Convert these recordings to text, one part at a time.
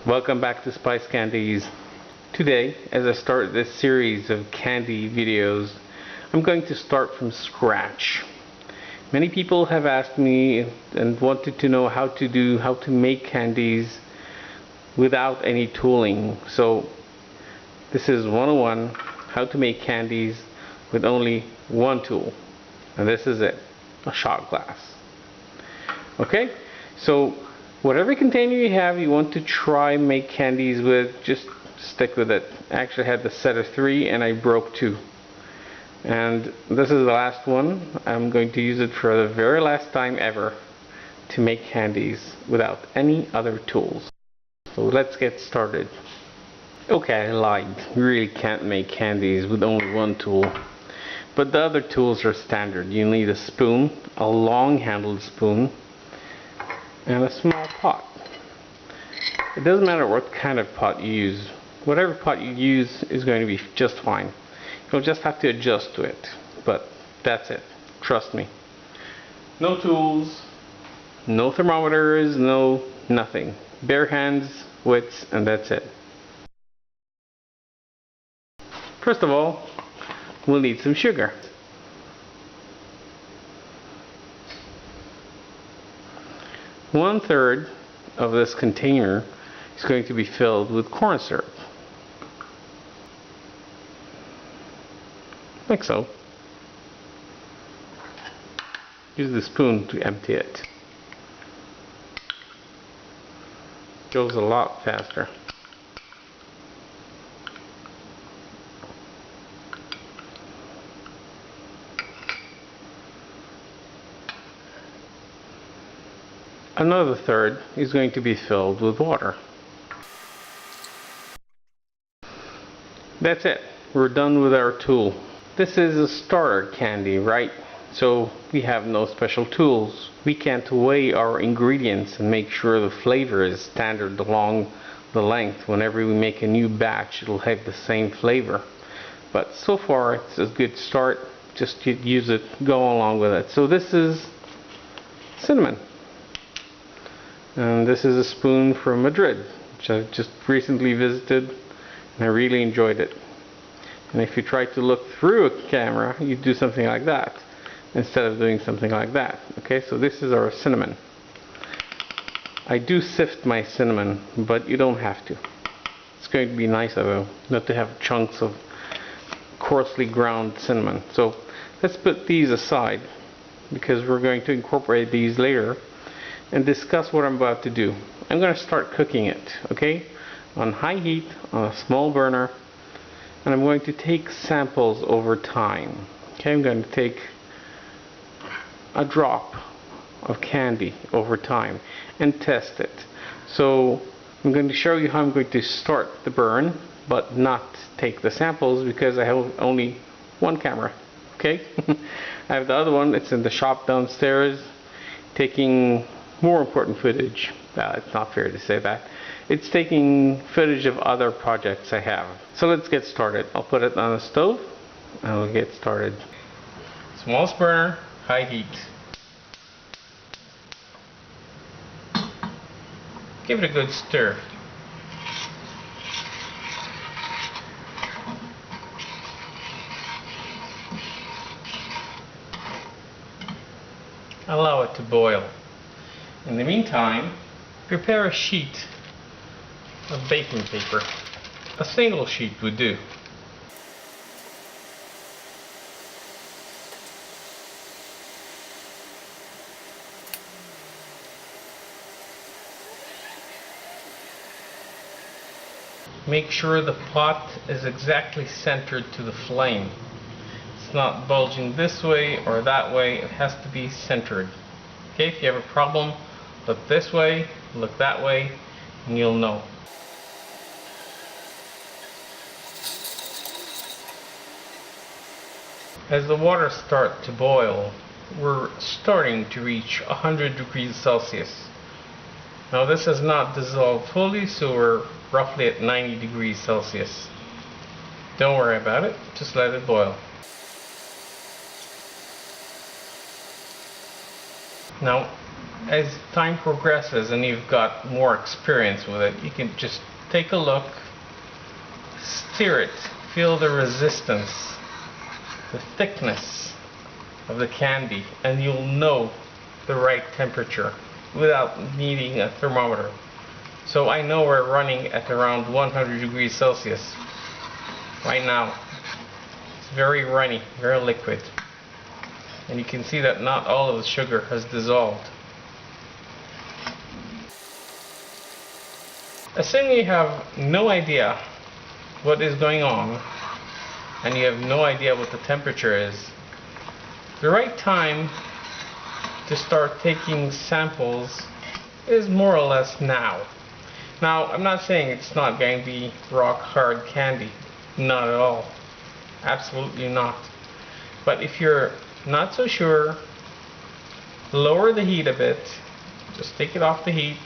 Welcome back to SpiceCandies. Today, as I start this series of candy videos, I'm going to start from scratch. Many people have asked me and wanted to know how to make candies without any tooling. So this is 101, how to make candies with only one tool. And this is it, a shot glass. Okay, so whatever container you have you want to try make candies with, just stick with it. I actually had the set of 3 and I broke 2. And this is the last one. I'm going to use it for the very last time ever to make candies without any other tools. So let's get started. Okay, I lied. You really can't make candies with only one tool. But the other tools are standard. You need a spoon, a long handled spoon, and a small pot. It doesn't matter what kind of pot you use. Whatever pot you use is going to be just fine. You'll just have to adjust to it. But that's it. Trust me. No tools, no thermometers, no nothing. Bare hands, wits, and that's it. First of all, we'll need some sugar. One-third of this container is going to be filled with corn syrup. Like so. Use the spoon to empty it. Goes a lot faster. Another third is going to be filled with water. That's it. We're done with our tool. This is a starter candy, right? So we have no special tools. We can't weigh our ingredients and make sure the flavor is standard along the length. Whenever we make a new batch, it'll have the same flavor. But so far, it's a good start. Just use it, go along with it. So this is cinnamon. And this is a spoon from Madrid, which I've just recently visited, and I really enjoyed it. And if you try to look through a camera, you do something like that, instead of doing something like that. Okay, so this is our cinnamon. I do sift my cinnamon, but you don't have to. It's going to be nicer though, not to have chunks of coarsely ground cinnamon. So let's put these aside, because we're going to incorporate these later and discuss what I'm about to do. I'm going to start cooking it, okay? On high heat, on a small burner, and I'm going to take samples over time. Okay, I'm going to take a drop of candy over time and test it. So I'm going to show you how I'm going to start the burn, but not take the samples because I have only one camera, okay? I have the other one, it's in the shop downstairs, taking more important footage. It's not fair to say that. It's taking footage of other projects I have. So let's get started. I'll put it on the stove and we'll get started. Smallest burner, high heat. Give it a good stir. Allow it to boil. In the meantime, prepare a sheet of baking paper. A single sheet would do. Make sure the pot is exactly centered to the flame. It's not bulging this way or that way, it has to be centered. Okay, if you have a problem, look this way, look that way, and you'll know. As the water starts to boil, we're starting to reach 100 degrees Celsius. Now this has not dissolved fully, so we're roughly at 90 degrees Celsius. Don't worry about it, just let it boil. Now as time progresses and you've got more experience with it, you can just take a look, stir it, feel the resistance, the thickness of the candy, and you'll know the right temperature without needing a thermometer. So I know we're running at around 100 degrees Celsius right now. It's very runny, very liquid. And you can see that not all of the sugar has dissolved. Assuming you have no idea what is going on and you have no idea what the temperature is, the right time to start taking samples is more or less now. Now, I'm not saying it's not going to be rock hard candy. Not at all. Absolutely not. But if you're not so sure, lower the heat a bit. Just take it off the heat.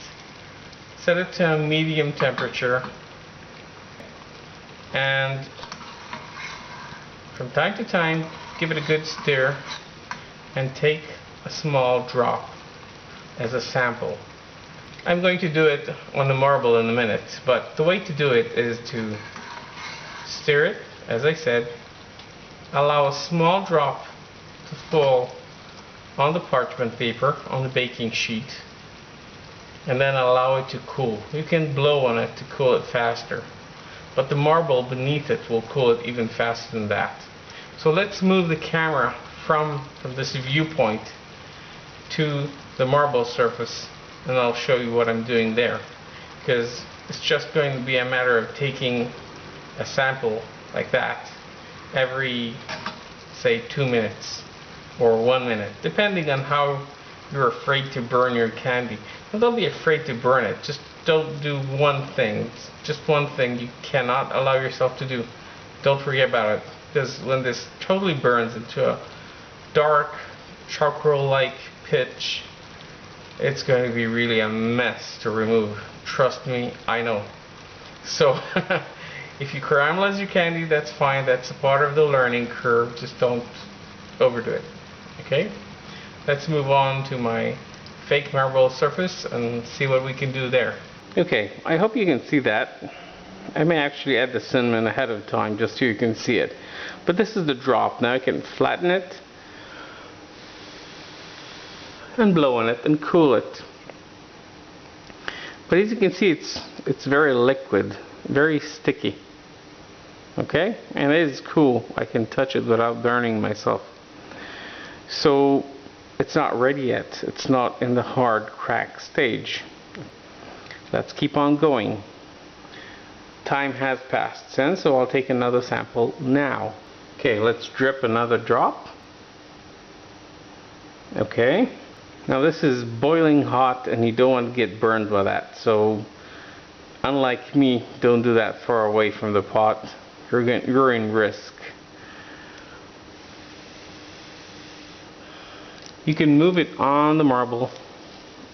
Set it to a medium temperature. And from time to time, give it a good stir and take a small drop as a sample. I'm going to do it on the marble in a minute, but the way to do it is to stir it, as I said, allow a small drop to fall on the parchment paper, on the baking sheet, and then allow it to cool. You can blow on it to cool it faster, but the marble beneath it will cool it even faster than that. So let's move the camera from this viewpoint to the marble surface, and I'll show you what I'm doing there, because it's just going to be a matter of taking a sample like that every, say, 2 minutes or 1 minute, depending on how you're afraid to burn your candy. And don't be afraid to burn it, just don't do one thing. It's just one thing you cannot allow yourself to do. Don't forget about it, because when this totally burns into a dark charcoal-like pitch, it's going to be really a mess to remove. Trust me, I know. So if you caramelize your candy, that's fine. That's a part of the learning curve. Just don't overdo it. Okay? Let's move on to my fake marble surface and see what we can do there. Okay, I hope you can see that. I may actually add the cinnamon ahead of time just so you can see it. But this is the drop. Now I can flatten it and blow on it and cool it. But as you can see, it's very liquid, very sticky. Okay, and it is cool. I can touch it without burning myself. So it's not ready yet. It's not in the hard crack stage. Let's keep on going. Time has passed since, so I'll take another sample now. Okay, let's drip another drop. Okay. Now this is boiling hot and you don't want to get burned by that. So unlike me, don't do that far away from the pot. You're in risk. You can move it on the marble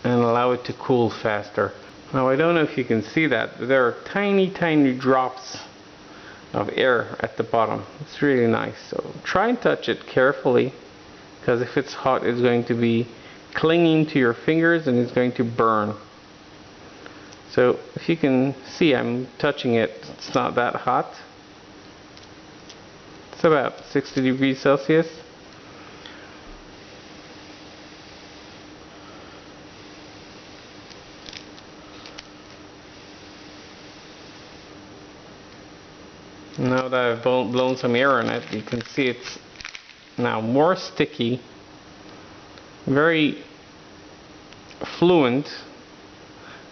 and allow it to cool faster. Now I don't know if you can see that, but there are tiny drops of air at the bottom. It's really nice. So try and touch it carefully, because if it's hot, it's going to be clinging to your fingers and it's going to burn. So if you can see, I'm touching it. It's not that hot. It's about 60 degrees Celsius. Now that I've blown some air on it, you can see it's now more sticky, very fluent,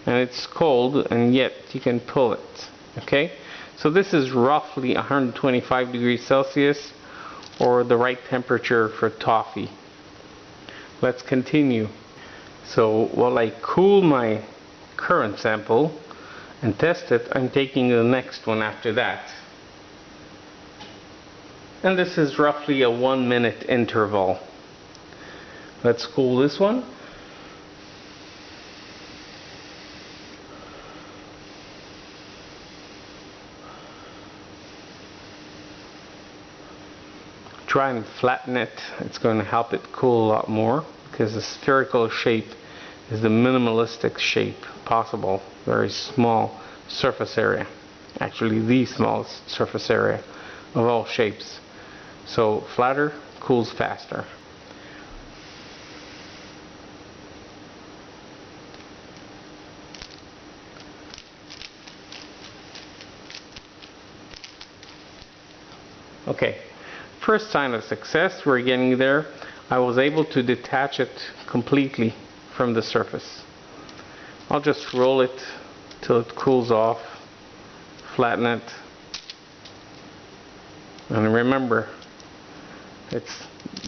and it's cold, and yet you can pull it. Okay, so this is roughly 125 degrees Celsius, or the right temperature for toffee. Let's continue. So while I cool my current sample and test it, I'm taking the next one after that. And this is roughly a 1 minute interval. Let's cool this one. Try and flatten it. It's going to help it cool a lot more, because the spherical shape is the minimalistic shape possible. Very small surface area. Actually the smallest surface area of all shapes. So flatter cools faster. Okay, first sign of success, we're getting there. I was able to detach it completely from the surface. I'll just roll it till it cools off, flatten it, and remember, it's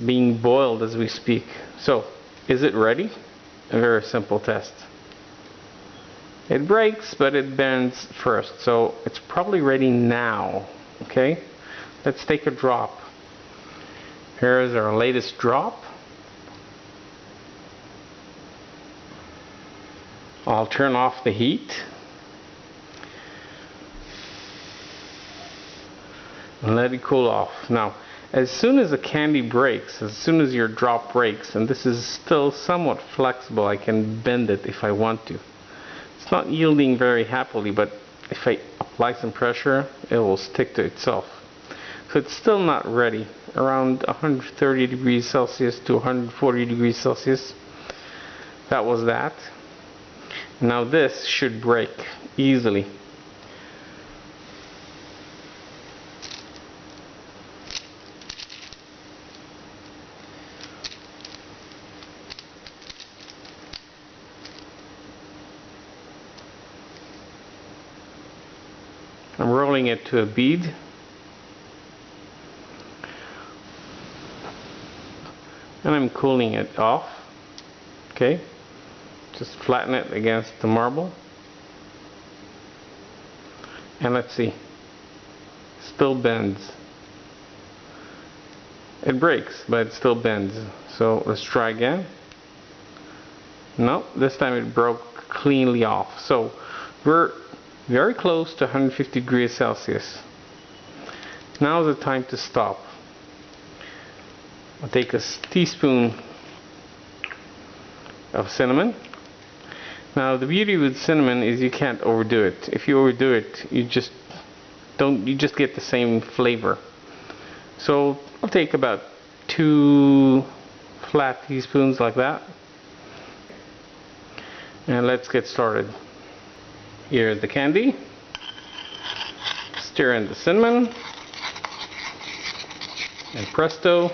being boiled as we speak. So, is it ready? A very simple test. It breaks, but it bends first, so it's probably ready now. Okay? Let's take a drop. Here's our latest drop. I'll turn off the heat and let it cool off. Now, as soon as the candy breaks, as soon as your drop breaks, and this is still somewhat flexible, I can bend it if I want to. It's not yielding very happily, but if I apply some pressure, it will stick to itself. So it's still not ready. Around 130 degrees Celsius to 140 degrees Celsius. That was that. Now this should break easily. I'm rolling it to a bead. And I'm cooling it off. Okay, just flatten it against the marble, and let's see, still bends. It breaks, but it still bends. So let's try again. No, this time it broke cleanly off. So we're very close to 150 degrees Celsius. Now is the time to stop. I'll take a teaspoon of cinnamon. Now the beauty with cinnamon is you can't overdo it. If you overdo it, you just get the same flavor. So I'll take about 2 flat teaspoons like that. And let's get started. Here's the candy. Stir in the cinnamon. And presto,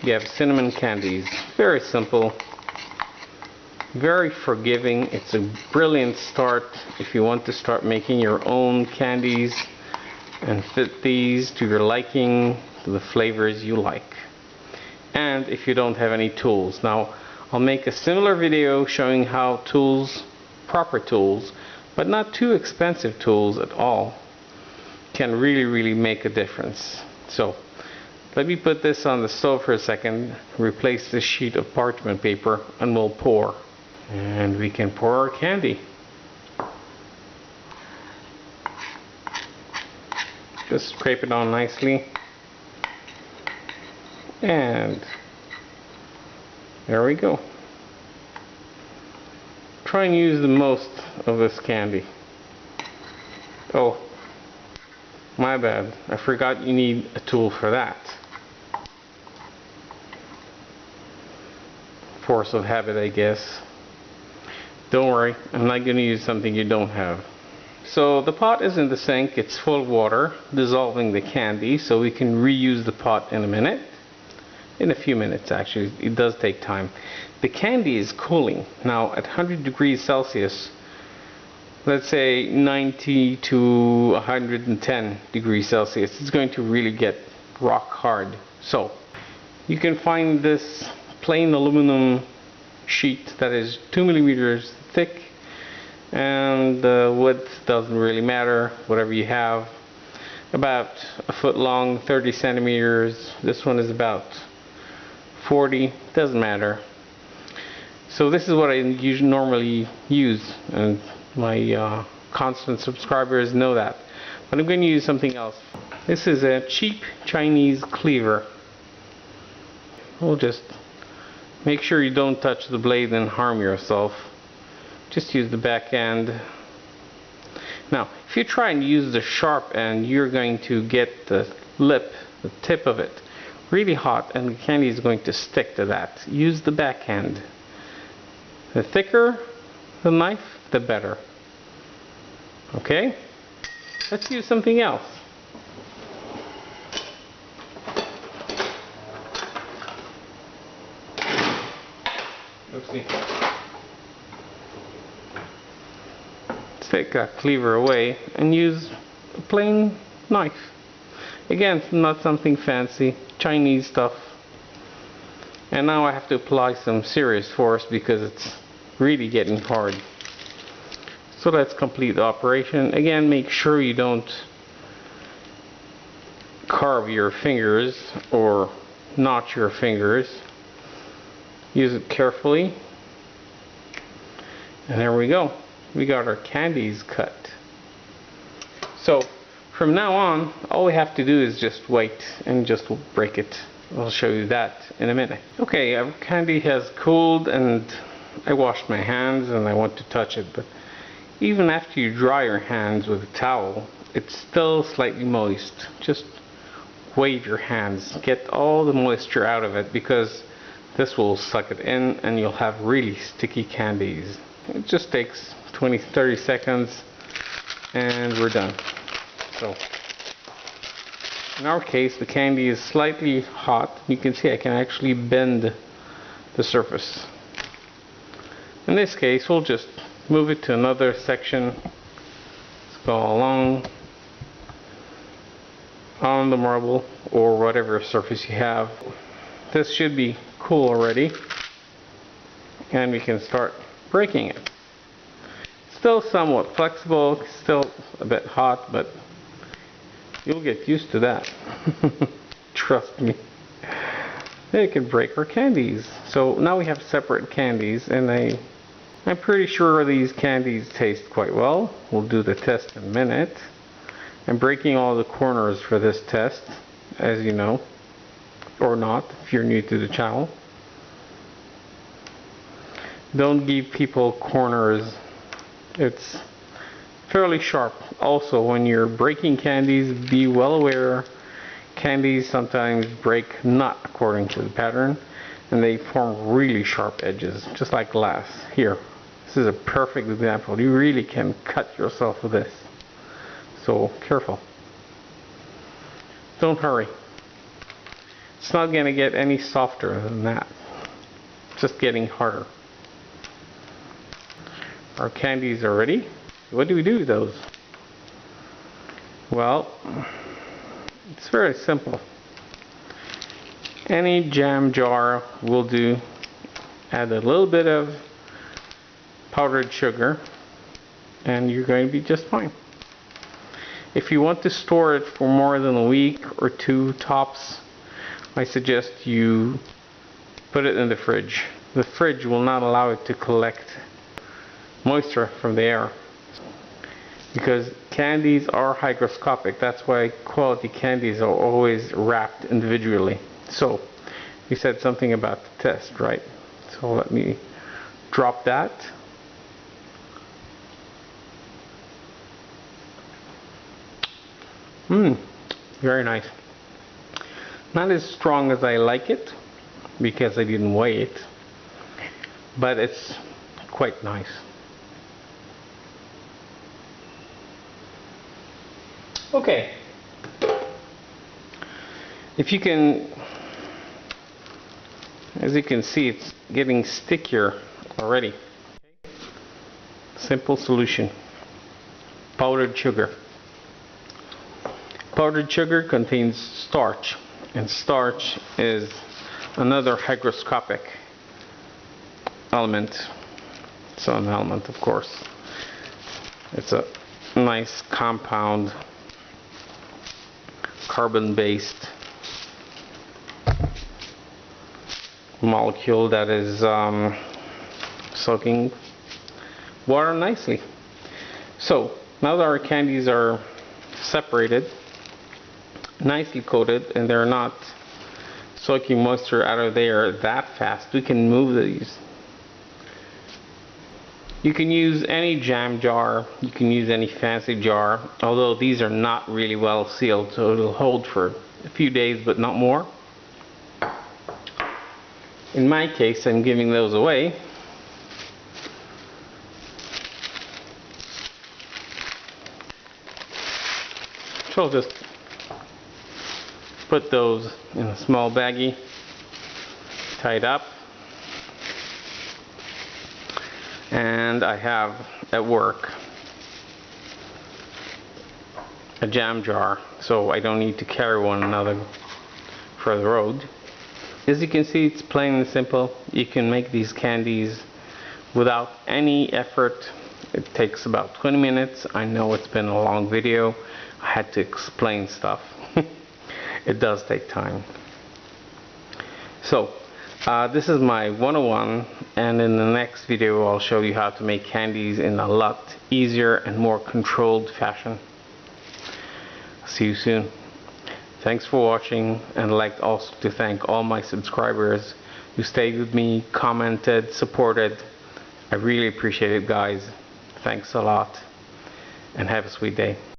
you have cinnamon candies. Very simple, very forgiving. It's a brilliant start if you want to start making your own candies and fit these to your liking, to the flavors you like. And if you don't have any tools. Now, I'll make a similar video showing how tools, proper tools, but not too expensive tools at all, can really make a difference. So, let me put this on the stove for a second, replace this sheet of parchment paper, and we'll pour. And we can pour our candy. Just scrape it on nicely. And there we go. Try and use the most of this candy. Oh, my bad. I forgot you need a tool for that. Force of habit, I guess. Don't worry, I'm not going to use something you don't have. So the pot is in the sink, it's full of water, dissolving the candy, so we can reuse the pot in a minute. In a few minutes actually, it does take time. The candy is cooling. Now at 100 degrees Celsius, let's say 90 to 110 degrees Celsius, it's going to really get rock hard. So you can find this plain aluminum sheet that is 2 millimeters thick, and the width doesn't really matter, whatever you have. About a foot long, 30 centimeters. This one is about 40, doesn't matter. So this is what I normally use, and my constant subscribers know that. But I'm going to use something else. This is a cheap Chinese cleaver. We'll just Make sure you don't touch the blade and harm yourself. Just use the back end. Now, if you try and use the sharp end, you're going to get the lip, the tip of it, really hot, and the candy is going to stick to that. Use the back end. The thicker the knife, the better. Okay? Let's use something else. Oopsie. Let's take that cleaver away and use a plain knife. Again, not something fancy, Chinese stuff. And now I have to apply some serious force because it's really getting hard. So let's complete the operation. Again, make sure you don't carve your fingers or notch your fingers. Use it carefully. And there we go. We got our candies cut. So from now on, all we have to do is just wait and just break it. I'll show you that in a minute. Okay, our candy has cooled and I washed my hands and I want to touch it, but even after you dry your hands with a towel, it's still slightly moist. Just wave your hands, get all the moisture out of it, because this will suck it in and you'll have really sticky candies. It just takes 20-30 seconds and we're done. So in our case, the candy is slightly hot. You can see I can actually bend the surface. In this case, we'll just move it to another section. Let's go along on the marble or whatever surface you have. This should be cool already, and we can start breaking it. Still somewhat flexible, still a bit hot, but you'll get used to that. Trust me. They can break our candies. So now we have separate candies, and I'm pretty sure these candies taste quite well. We'll do the test in a minute. I'm breaking all the corners for this test, as you know, or not if you're new to the channel. Don't give people corners. It's fairly sharp. Also, when you're breaking candies, be well aware candies sometimes break not according to the pattern, and they form really sharp edges, just like glass. Here, this is a perfect example. You really can cut yourself with this. So careful. Don't hurry. It's not going to get any softer than that. It's just getting harder. Our candies are ready. What do we do with those? Well, it's very simple. Any jam jar will do. Add a little bit of powdered sugar and you're going to be just fine. If you want to store it for more than a week or two tops, I suggest you put it in the fridge. The fridge will not allow it to collect moisture from the air, because candies are hygroscopic. That's why quality candies are always wrapped individually. So we said something about the test, right? So let me drop that. Very nice. Not as strong as I like it, because I didn't weigh it, but it's quite nice. Okay. If you can, as you can see, it's getting stickier already. Simple solution. Powdered sugar. Powdered sugar contains starch, and starch is another hygroscopic element. It's an element, of course. It's a nice compound, carbon-based molecule that is soaking water nicely. So now that our candies are separated, nicely coated, and they're not soaking moisture out of there that fast. We can move these. You can use any jam jar, you can use any fancy jar, although these are not really well sealed, so it'll hold for a few days but not more. In my case, I'm giving those away. So I'll just put those in a small baggie, tied up. And I have at work a jam jar, so I don't need to carry one another for the road. As you can see, it's plain and simple. You can make these candies without any effort. It takes about 20 minutes. I know it's been a long video. I had to explain stuff. It does take time. So this is my 101, and in the next video I'll show you how to make candies in a lot easier and more controlled fashion. See you soon. Thanks for watching, and I'd like also to thank all my subscribers who stayed with me, commented, supported. I really appreciate it, guys. Thanks a lot, and have a sweet day.